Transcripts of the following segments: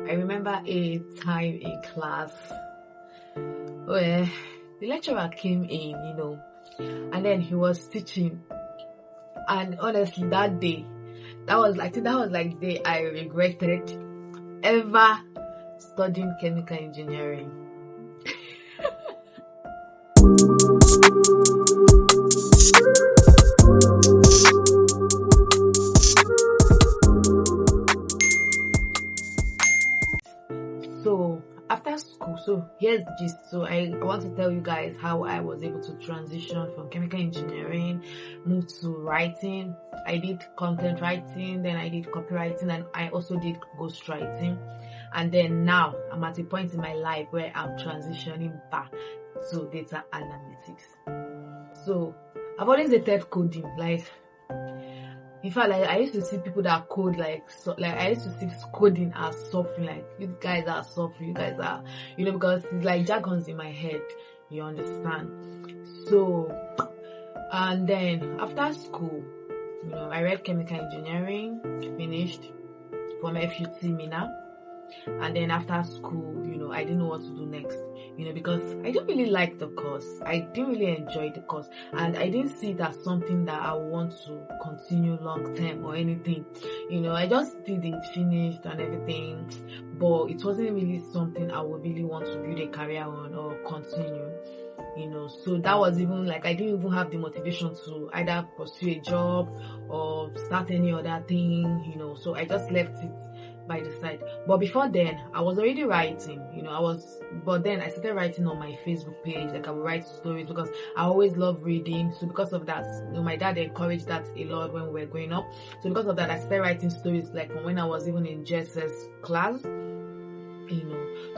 I remember a time in class where the lecturer came in, and then he was teaching. And honestly, that day, that was like the day I regretted ever studying chemical engineering. So after school, so here's the gist. So I want to tell you guys how I was able to transition from chemical engineering, move to writing. I did content writing, then I did copywriting, and I also did ghostwriting. And then now I'm at a point in my life where I'm transitioning back to data analytics. So I've always hated coding. In fact, I used to see people that code I used to see coding as suffering. Like, you guys are suffering, you guys are, because it's like jargons in my head. You understand? So, and then after school, I read chemical engineering, finished from FUT Mina. And then after school, I didn't know what to do next, because I didn't really like the course. I didn't really enjoy the course, and I didn't see it as something that I want to continue long term or anything. I just did it, finished and everything, but it wasn't really something I would really want to build a career on or continue. So that was even I didn't even have the motivation to either pursue a job or start any other thing, so I just left it by the side. But before then, I was already writing, but then I started writing on my Facebook page. I would write stories because I always love reading. So because of that, my dad encouraged that a lot when we were growing up. So because of that, I started writing stories from when I was even in JSS class.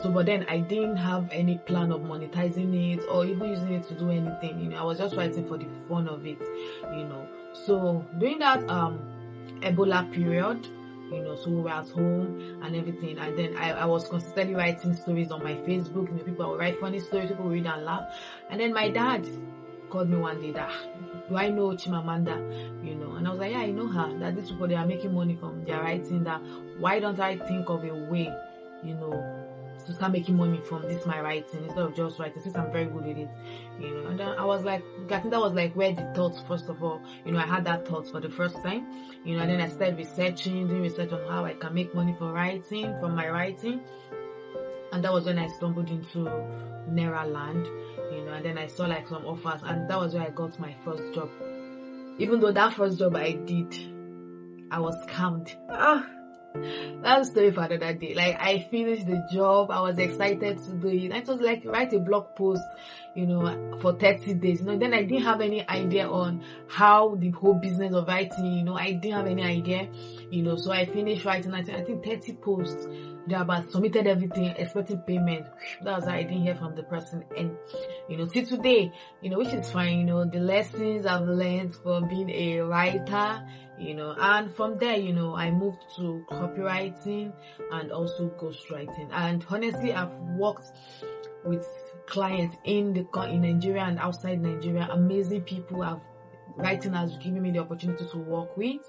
So but then I didn't have any plan of monetizing it or even using it to do anything. I was just writing for the fun of it. So during that Ebola period, so we were at home and everything, and then I was constantly writing stories on my Facebook. People would write funny stories, people would read and laugh. And then my dad called me one day that, do I know Chimamanda? And I was like, yeah, I know her, that these people, they are making money from their writing, that why don't I think of a way, to start making money from this my writing instead of just writing, since I'm very good at it, and then I was like, I think that was where the thoughts, first of all, I had that thought for the first time, and then I started doing research on how I can make money from my writing, and that was when I stumbled into Nairaland, and then I saw some offers, and that was where I got my first job. Even though that first job I did, I was scammed. That's a story for another day. I finished the job, I was excited to do it. It was write a blog post, for 30 days. Then I didn't have any idea on how the whole business of writing, I didn't have any idea, so I finished writing, I think 30 posts. But submitted everything, expecting payment. That was how I didn't hear from the person. And, till today, which is fine, the lessons I've learned from being a writer, and from there, I moved to copywriting and also ghostwriting. And honestly, I've worked with clients in Nigeria and outside Nigeria, amazing people. Writing has given me the opportunity to work with,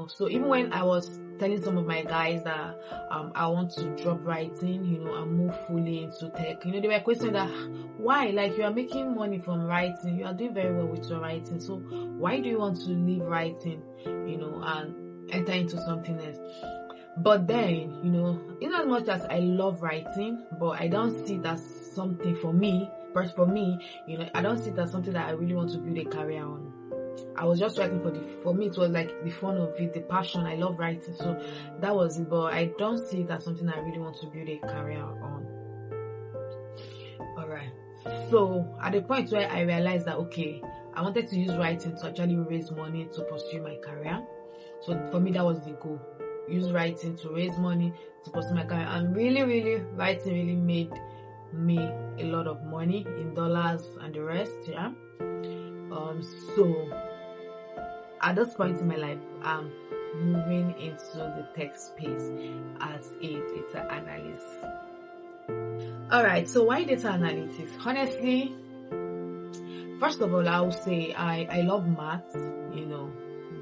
so even when I was telling some of my guys that I want to drop writing, and move fully into tech, they were questioning that, why? You are making money from writing, you are doing very well with your writing, so why do you want to leave writing, and enter into something else? But then, in as much as I love writing, but I don't see that something for me. First, for me, I don't see that something that I really want to build a career on. I was just writing for me, it was the fun of it, the passion. I love writing, so that was it. But I don't see it as something I really want to build a career on. Alright. So at the point where I realized that, okay, I wanted to use writing to actually raise money to pursue my career. So for me, that was the goal. Use writing to raise money to pursue my career. And really, writing really made me a lot of money in dollars and the rest, yeah. So at this point in my life, I'm moving into the tech space as a data analyst. Alright, so why data analytics? Honestly, first of all, I would say I love math.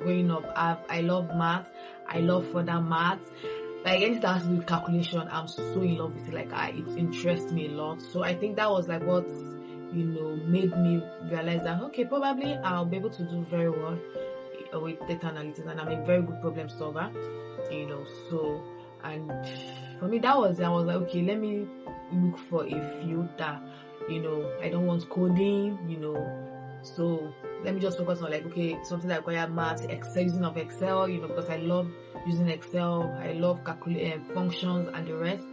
Growing up, I love math. I love further math. like anything that has to do with calculation, I'm so in love with it. Like it interests me a lot. So I think that was like what, made me realize that okay, probably I'll be able to do very well with data analytics, and I'm a very good problem solver. So, and for me I was like, okay, let me look for a field that, I don't want coding, so let me just focus on like, okay, something that requires math, using of Excel, because I love using Excel, I love calculating functions and the rest,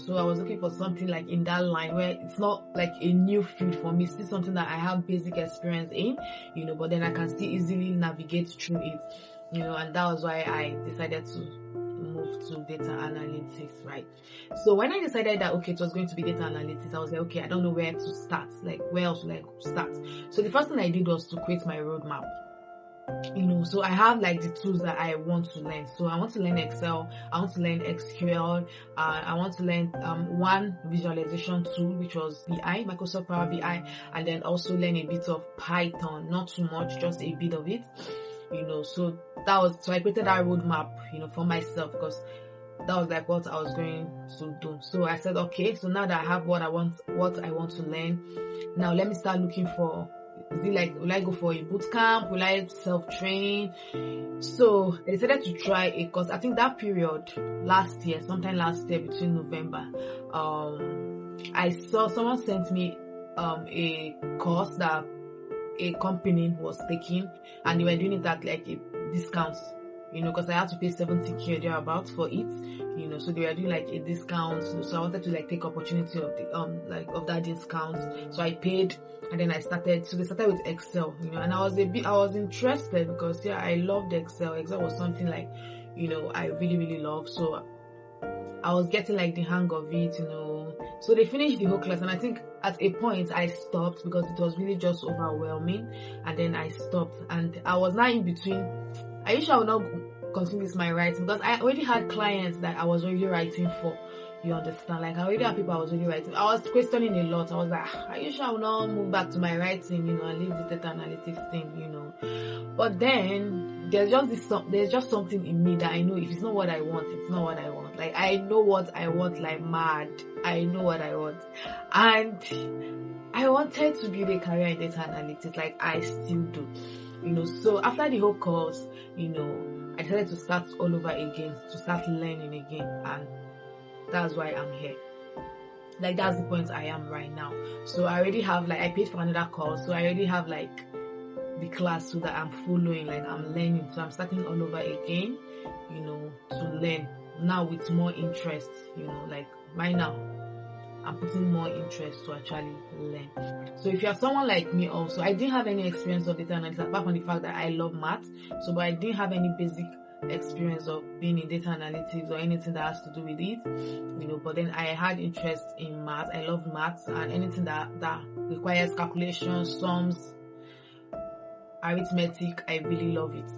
so I was looking for something like in that line where it's not like a new field for me, still something that I have basic experience in, but then I can still easily navigate through it, and that was why I decided to move to data analytics, right? So when I decided that okay, it was going to be data analytics, I was like, okay, I don't know where to start, like where else to start. So the first thing I did was to create my roadmap. So I have like the tools that I want to learn. So I want to learn Excel, I want to learn SQL, I want to learn one visualization tool, which was BI, Microsoft Power BI, and then also learn a bit of Python, not too much, just a bit of it. So I created that roadmap, for myself, because that was like what I was going to do. So I said, okay, so now that I have what I want to learn, now let me start looking for, will I go for a boot camp? Will I self-train? So I decided to try a course. I think that period sometime last year between November, I saw someone sent me a course that a company was taking, and they were doing it at like a discount, because I had to pay 70k or thereabouts for it, so they were doing like a discount. So I wanted to like take opportunity of the of that discount. So I paid, and then I started. So they started with Excel, and I was interested because I loved Excel. Excel was something like, I really, really love. So I was getting like the hang of it, So they finished the whole class, and I think at a point I stopped because it was really just overwhelming, and then I stopped, and I was now in between. I wish I would not continue with my writing because I already had clients that I was already writing for. You understand? Like I already had people I was already writing. I was questioning a lot. I was like, I wish I would not move back to my writing, and leave the data analytics thing, But then there's just something in me that I know if it's not what I want, it's not what I want. Like I know what I want like mad. I know what I want. And I wanted to build a career in data analytics, like I still do. So after the whole course, I decided to start all over again, to start learning again, and that's why I'm here. Like that's the point I am right now. So I already have I paid for another course, so I already have the class so that I'm following, like I'm learning. So I'm starting all over again, to learn now with more interest, like right now I'm putting more interest to actually learn. So if you're someone like me also, I didn't have any experience of data analytics apart from the fact that I love math. So but I didn't have any basic experience of being in data analytics or anything that has to do with it, but then I had interest in math. I love math and anything that requires calculations, sums, arithmetic, I really love it.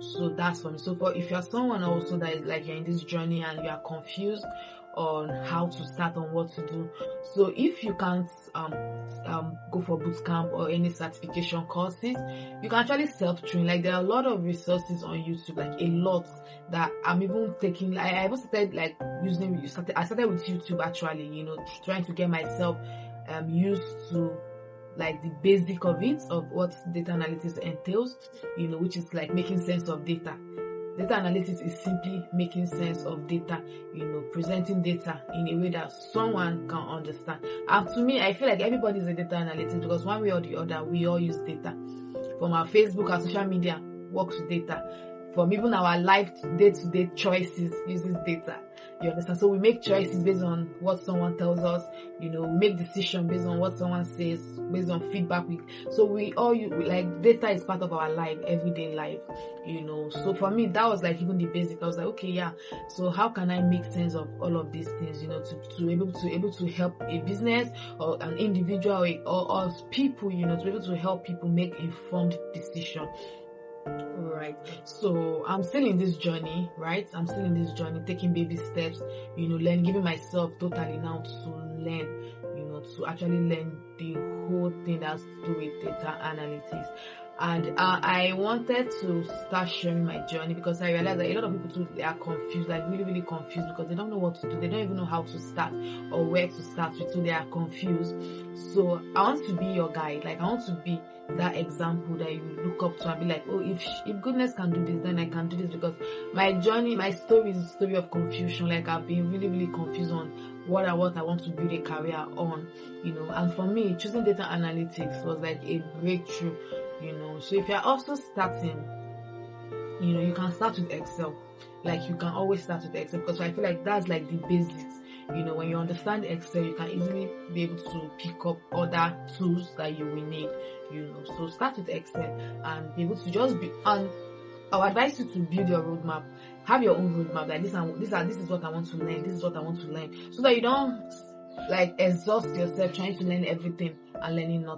So that's for me. So if you're someone also that is like you're in this journey and you are confused on how to start, on what to do, so if you can't go for bootcamp or any certification courses, you can actually self-train. Like there are a lot of resources on YouTube, like a lot that I'm even taking. I even started I started with YouTube actually, trying to get myself used to like the basic of it, of what data analytics entails, which is like making sense of data. Data analytics is simply making sense of data, presenting data in a way that someone can understand. And to me, I feel like everybody is a data analyst because one way or the other, we all use data. From our Facebook, our social media works with data. From even our life day-to-day choices uses data. You understand? So we make choices based on what someone tells us. We make decisions based on what someone says, based on feedback. So we all like data is part of our life, everyday life. So for me, that was like even the basic. I was like, okay, yeah. So how can I make sense of all of these things? To able to help a business or an individual or people. To be able to help people make informed decisions. Right. So I'm still in this journey, right? I'm still in this journey, taking baby steps, giving myself totally now to learn, to actually learn the whole thing that has to do with data analytics. And I wanted to start sharing my journey because I realized that a lot of people too, they are confused, like really, really confused, because they don't know what to do. They don't even know how to start or where to start with, so they are confused. So I want to be your guide. Like I want to be that example that you look up to and be like, oh, if goodness can do this, then I can do this. Because my journey, my story is a story of confusion. Like I've been really, really confused on what I want to build a career on, and for me, choosing data analytics was like a breakthrough, so if you're also starting, you can start with Excel. Like you can always start with Excel, because I feel like that's like the basics. When you understand Excel, you can easily be able to pick up other tools that you will need, so start with Excel and be able to just be, and I would advise you to build your roadmap. Have your own roadmap. Like this is what I want to learn. This is what I want to learn, so that you don't like exhaust yourself trying to learn everything and learning nothing.